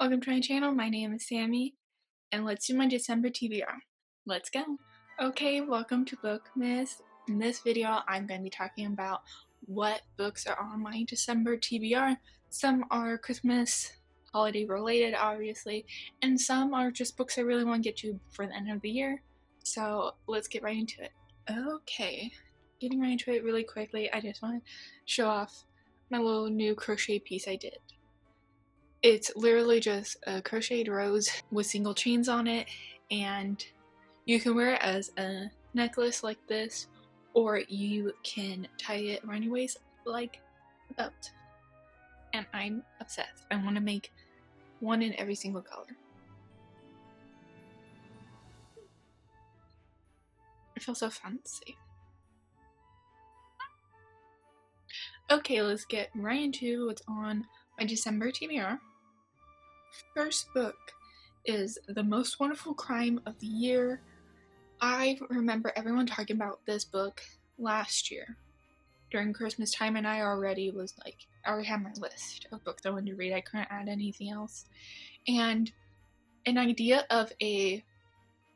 welcome to my channel. My name is Sami, and let's do my December TBR. Let's go! Okay, welcome to Bookmas. In this video, I'm going to be talking about what books are on my December TBR. Some are Christmas, holiday related, obviously, and some are just books I really want to get to for the end of the year. So let's get right into it. Okay, getting right into it really quickly, I just want to show off my little new crochet piece I did. It's literally just a crocheted rose with single chains on it, and you can wear it as a necklace like this, or you can tie it around your waist like a belt. And I'm obsessed. I want to make one in every single color. It feels so fancy. Okay, let's get right into what's on my December TBR. First book is The Most Wonderful Crime of the Year. I remember everyone talking about this book last year during Christmas time, and I already had my list of books I wanted to read. I couldn't add anything else. And an idea of a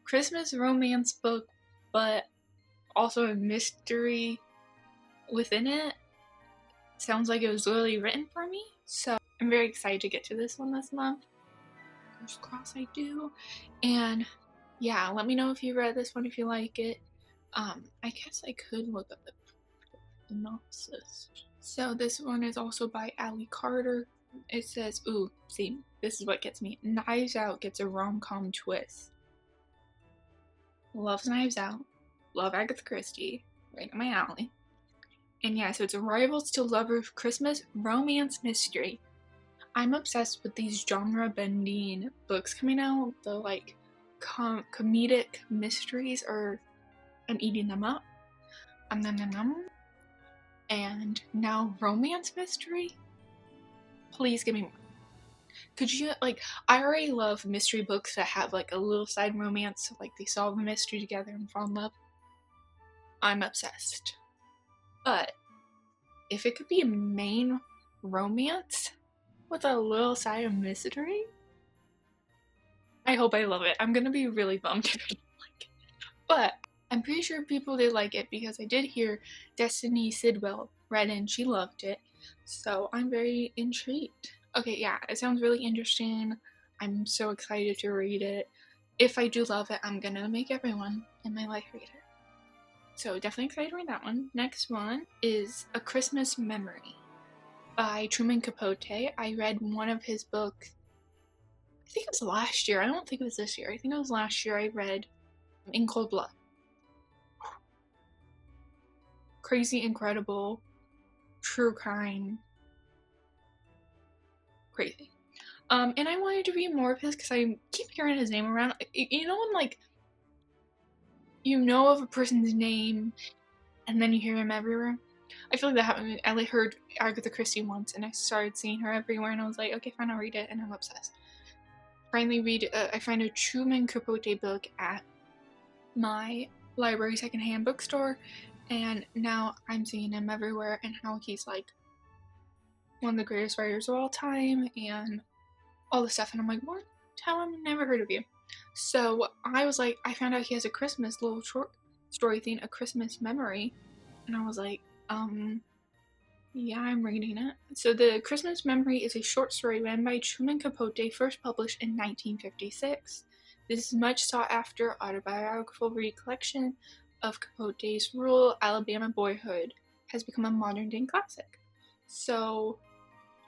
Christmas romance book, but also a mystery within it, sounds like it was literally written for me. So I'm very excited to get to this one this month. First cross I do. And yeah, let me know if you read this one, if you like it. I guess I could look up the synopsis. So this one is also by Ali Carter. It says, ooh, see, this is what gets me. Knives Out gets a rom-com twist. Loves Knives Out. Love Agatha Christie. Right up my alley. And yeah, so it's a rivals to lovers Christmas romance mystery. I'm obsessed with these genre-bending books coming out. The comedic mysteries, or I'm eating them up. And now romance mystery? Please give me more. Could you, I already love mystery books that have a little side romance, so they solve a mystery together and fall in love. I'm obsessed. But if it could be a main romance with a little side of mystery, I hope I love it. I'm gonna be really bummed if I don't like it. But I'm pretty sure people did like it, because I did hear Destiny Sidwell read it and she loved it. So I'm very intrigued. Okay, yeah, it sounds really interesting. I'm so excited to read it. If I do love it, I'm gonna make everyone in my life read it. So definitely excited to read that one. Next one is A Christmas Memory by Truman Capote. I read one of his books, I think it was last year. I don't think it was this year. I think it was last year I read In Cold Blood. Crazy, incredible, true crime. Crazy. And I wanted to read more of his because I keep hearing his name around. You know when you know of a person's name and then you hear him everywhere? I feel like that happened. I heard Agatha Christie once and I started seeing her everywhere, and I was like, okay, fine, I'll read it, and I'm obsessed. Finally I find a Truman Capote book at my library secondhand bookstore, and now I'm seeing him everywhere, and how he's one of the greatest writers of all time and all this stuff, and I'm like, what? How have I never heard of you? So I was like, I found out he has a Christmas little short story thing, A Christmas Memory, and I was like, yeah, I'm reading it. So The Christmas Memory is a short story written by Truman Capote, first published in 1956. This is much sought after autobiographical recollection of Capote's rural Alabama boyhood has become a modern day classic. So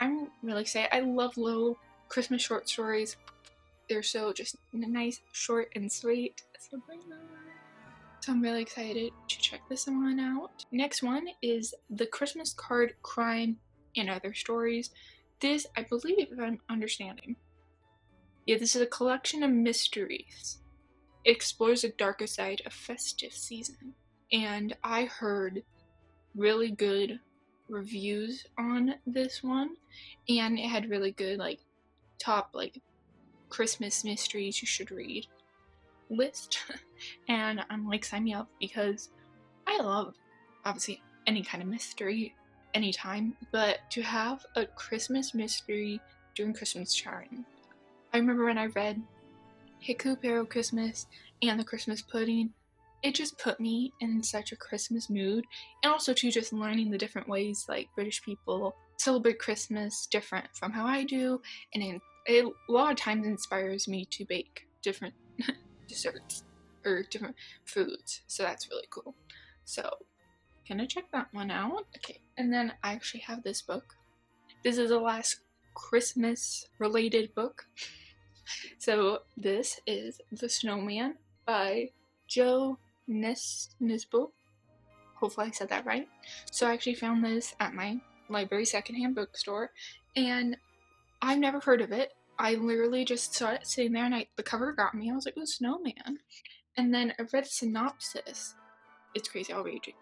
I'm really excited. I love little Christmas short stories. They're so just nice, short, and sweet. So I'm really excited to check this one out. Next one is The Christmas Card Crime and Other Stories. This, I believe, if I'm understanding. Yeah, this is a collection of mysteries. It explores the darker side of festive season. And I heard really good reviews on this one, and it had really good top Christmas mysteries you should read list. And I'm sign me up, because I love obviously any kind of mystery anytime, but to have a Christmas mystery during Christmas time, I remember when I read Hickory Christmas and the Christmas Pudding, it just put me in such a Christmas mood. And also too, just learning the different ways like British people celebrate Christmas different from how I do, and it a lot of times inspires me to bake different desserts or different foods, so that's really cool. So gonna check that one out. Okay, and then I actually have this book. This is the last Christmas related book. So this is The Snowman by Joe Nesbo. Hopefully I said that right. So I actually found this at my library secondhand bookstore, and I've never heard of it. I literally just saw it sitting there, and the cover got me. I was like, "Oh, Snowman." And then I read the synopsis. It's crazy, I'll read you.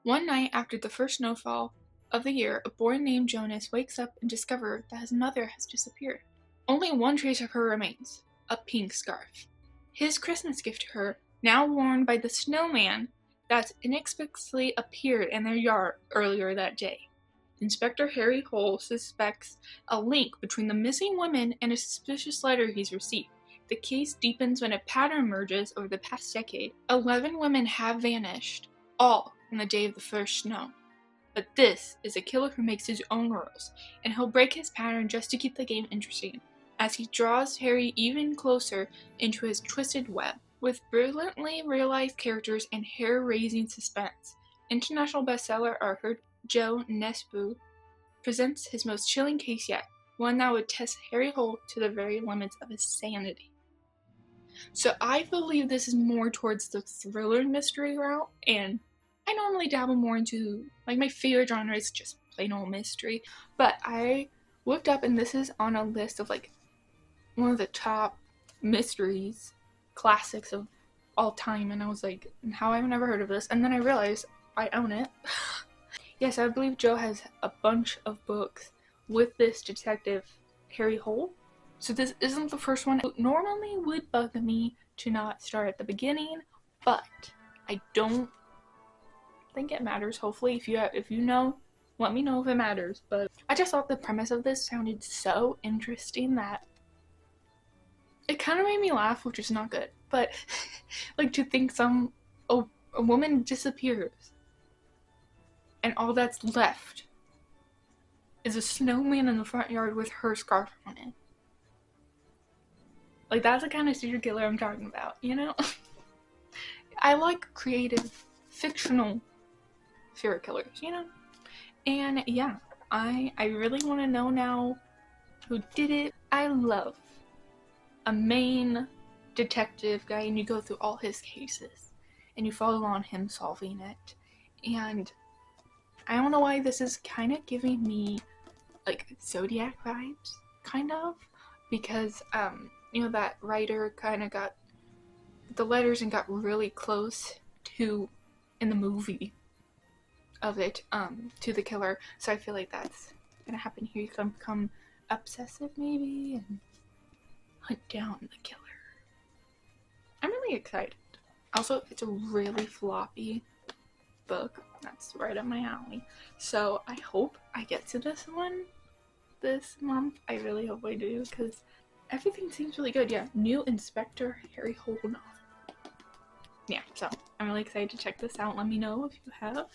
One night after the first snowfall of the year, a boy named Jonas wakes up and discovers that his mother has disappeared. Only one trace of her remains, a pink scarf. His Christmas gift to her, now worn by the snowman that inexplicably appeared in their yard earlier that day. Inspector Harry Hole suspects a link between the missing woman and a suspicious letter he's received. The case deepens when a pattern emerges over the past decade. 11 women have vanished, all on the day of the first snow. But this is a killer who makes his own rules, and he'll break his pattern just to keep the game interesting, as he draws Harry even closer into his twisted web. With brilliantly realized characters and hair-raising suspense, international bestseller author Joe Nesbo presents his most chilling case yet, one that would test Harry Hole to the very limits of his sanity. So I believe this is more towards the thriller mystery route, and I normally dabble more into, like, my favorite genre is just plain old mystery, but I looked up and this is on a list of like one of the top mysteries classics of all time, and I was like, how I've never heard of this, and then I realized I own it. Yes, I believe Joe has a bunch of books with this detective Harry Hole, so this isn't the first one. It normally would bug me to not start at the beginning, but I don't think it matters. Hopefully if you know, let me know if it matters. But I just thought the premise of this sounded so interesting that it kind of made me laugh, which is not good, but like to think a woman disappears and all that's left is a snowman in the front yard with her scarf on it. Like, that's the kind of serial killer I'm talking about, you know? I like creative, fictional serial killers, you know? And yeah, I really want to know now who did it. I love a main detective guy and you go through all his cases and you follow on him solving it. And I don't know why this is kind of giving me like Zodiac vibes, kind of, because you know, that writer kind of got the letters and got really close to, in the movie of it, to the killer. So I feel like that's gonna happen here. You can become obsessive maybe and hunt down the killer. I'm really excited. Also, it's a really floppy book. That's right up my alley. So I hope I get to this one this month. I really hope I do, because everything seems really good. Yeah, new Inspector Harry Hole novel. Yeah, so I'm really excited to check this out. Let me know if you have.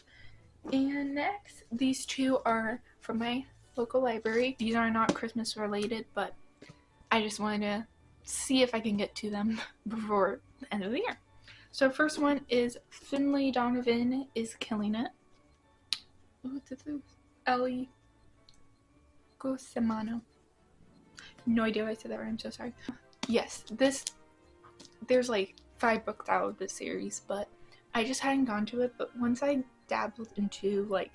And next, these two are from my local library. These are not Christmas related, but I just wanted to see if I can get to them before the end of the year. So first one is Finlay Donovan is Killing It. What's this? Ellie Gosemano. No idea why I said that right, I'm so sorry. Yes, there's like 5 books out of this series, but I just hadn't gone to it. But once I dabbled into, like,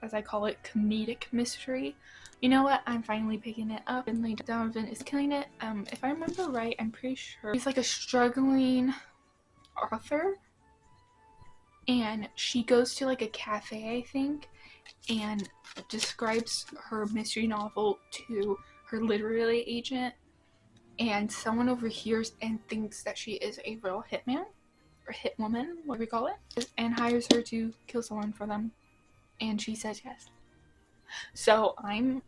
as I call it, comedic mystery, you know what, I'm finally picking it up. Finlay Donovan is Killing It. If I remember right, I'm pretty sure he's like a struggling author, and she goes to like a cafe, I think, and describes her mystery novel to her literary agent, and someone overhears and thinks that she is a real hitman or hitwoman, what we call it, and hires her to kill someone for them, and she says yes. So I'm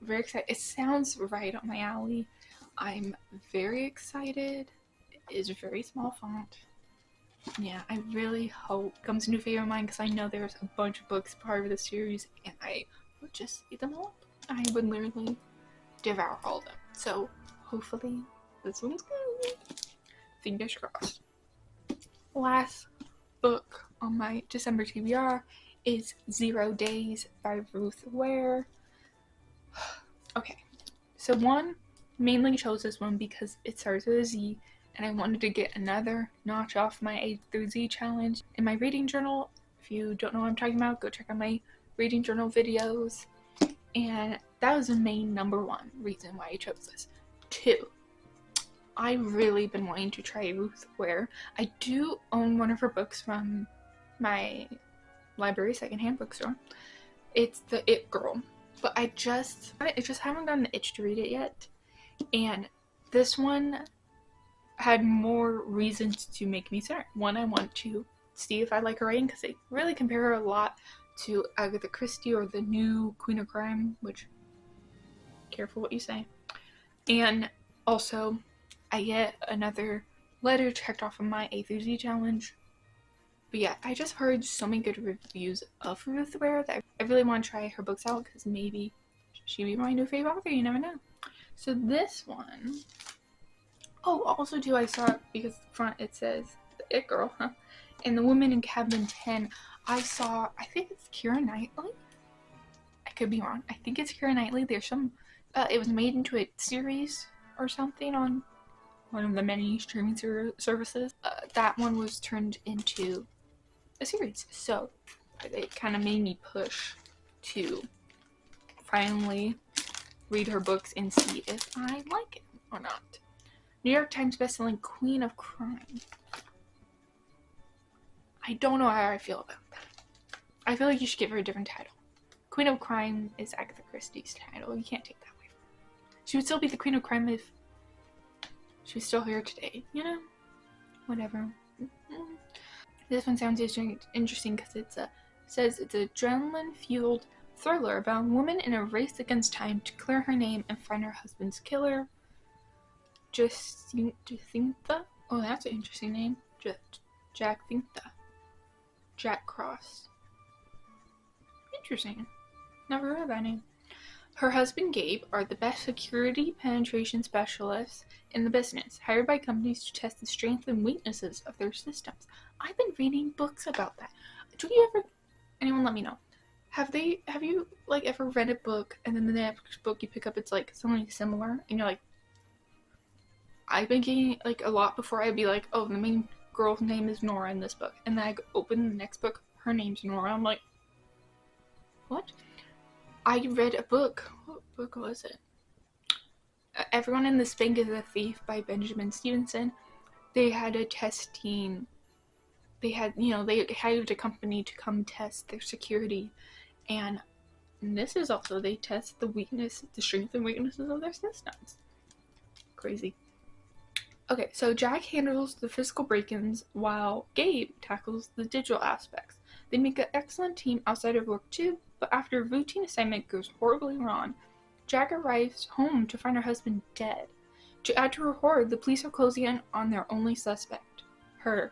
very excited. It sounds right up my alley. I'm very excited. It is a very small font. Yeah, I really hope it becomes a new favorite of mine because I know there's a bunch of books part of the series and I would just eat them all up. I would literally devour all of them. So hopefully this one's good. Fingers crossed. Last book on my December TBR is 0 Days by Ruth Ware. Okay, so mainly chose this one because it starts with a Z and I wanted to get another notch off my A through Z challenge in my reading journal. If you don't know what I'm talking about, go check out my reading journal videos. And that was the main number one reason why I chose this. 2, I've really been wanting to try Ruth Ware. I do own one of her books from my library secondhand bookstore. It's The It Girl, but I just haven't gotten the itch to read it yet. And this one had more reasons to make me start. One, I want to see if I like her writing because they really compare her a lot to Agatha Christie or the new Queen of Crime, which, careful what you say. And also, I get another letter checked off of my A through Z challenge. But yeah, I just heard so many good reviews of Ruth Ware that I really want to try her books out because maybe she'd be my new favorite author, you never know. So this one, oh, also too, I saw it because the front it says The It Girl, and The Woman in Cabin 10, I think it's Keira Knightley? I could be wrong. I think it's Keira Knightley. There's some, it was made into a series or something on one of the many streaming services. That one was turned into a series. So it kind of made me push to finally read her books and see if I like it or not. New York Times bestselling Queen of Crime. I don't know how I feel about that. I feel like you should give her a different title. Queen of Crime is Agatha Christie's title. You can't take that away from her. She would still be the Queen of Crime if she was still here today, you know? Whatever. This one sounds interesting because it says it's an adrenaline-fueled thriller about a woman in a race against time to clear her name and find her husband's killer. Jacintha? Oh, that's an interesting name. Jacintha. Jack Cross. Interesting. Never heard of that name. Her husband Gabe are the best security penetration specialists in the business, hired by companies to test the strengths and weaknesses of their systems. I've been reading books about that. Anyone let me know. Have you like ever read a book and then the next book you pick up it's like something similar and you're like, I've been getting like a lot before I'd be like, oh, the main girl's name is Nora in this book, and then I open the next book, her name's Nora. I'm like, what? I read a book. What book was it? Everyone in This Bank is a Thief by Benjamin Stevenson. They had a testing. They hired a company to come test their security, and this is also they test the strengths and weaknesses of their systems. Crazy. Okay, so Jack handles the physical break-ins while Gabe tackles the digital aspects. They make an excellent team outside of work too, but after a routine assignment goes horribly wrong, Jack arrives home to find her husband dead. To add to her horror, the police are closing in on their only suspect, her.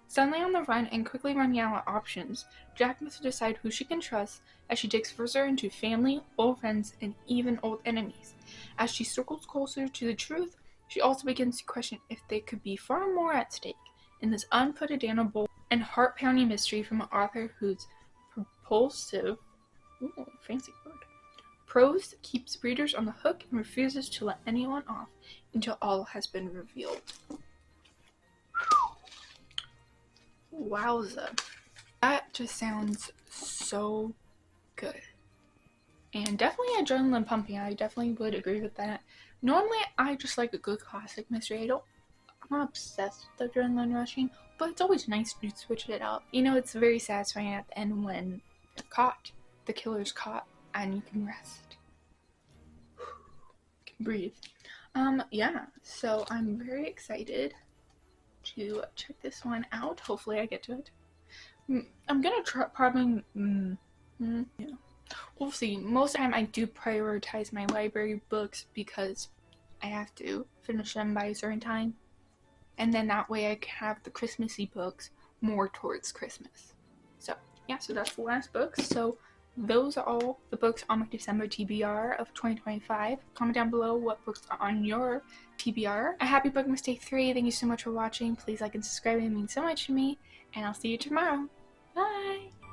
Suddenly on the run and quickly running out of options, Jack must decide who she can trust as she digs further into family, old friends, and even old enemies. As she circles closer to the truth, she also begins to question if there could be far more at stake in this unputdownable and heart-pounding mystery from an author whose fancy word, prose keeps readers on the hook and refuses to let anyone off until all has been revealed. Wowza. That just sounds so good. And definitely adrenaline pumping. I definitely would agree with that. Normally, I just like a good classic mystery. I'm not obsessed with adrenaline rushing, but it's always nice to switch it up. You know, it's very satisfying at the end when they're caught. The killer's caught, and you can rest. You can breathe. Yeah, so I'm very excited to check this one out. Hopefully I get to it. I'm gonna try, probably, yeah. We'll see. Most of the time I do prioritize my library books because I have to finish them by a certain time. And then that way I can have the Christmassy books more towards Christmas. So yeah, so that's the last book. So those are all the books on my December TBR of 2025. Comment down below what books are on your TBR. A happy Bookmas Day 3. Thank you so much for watching. Please like and subscribe. It means so much to me. And I'll see you tomorrow. Bye!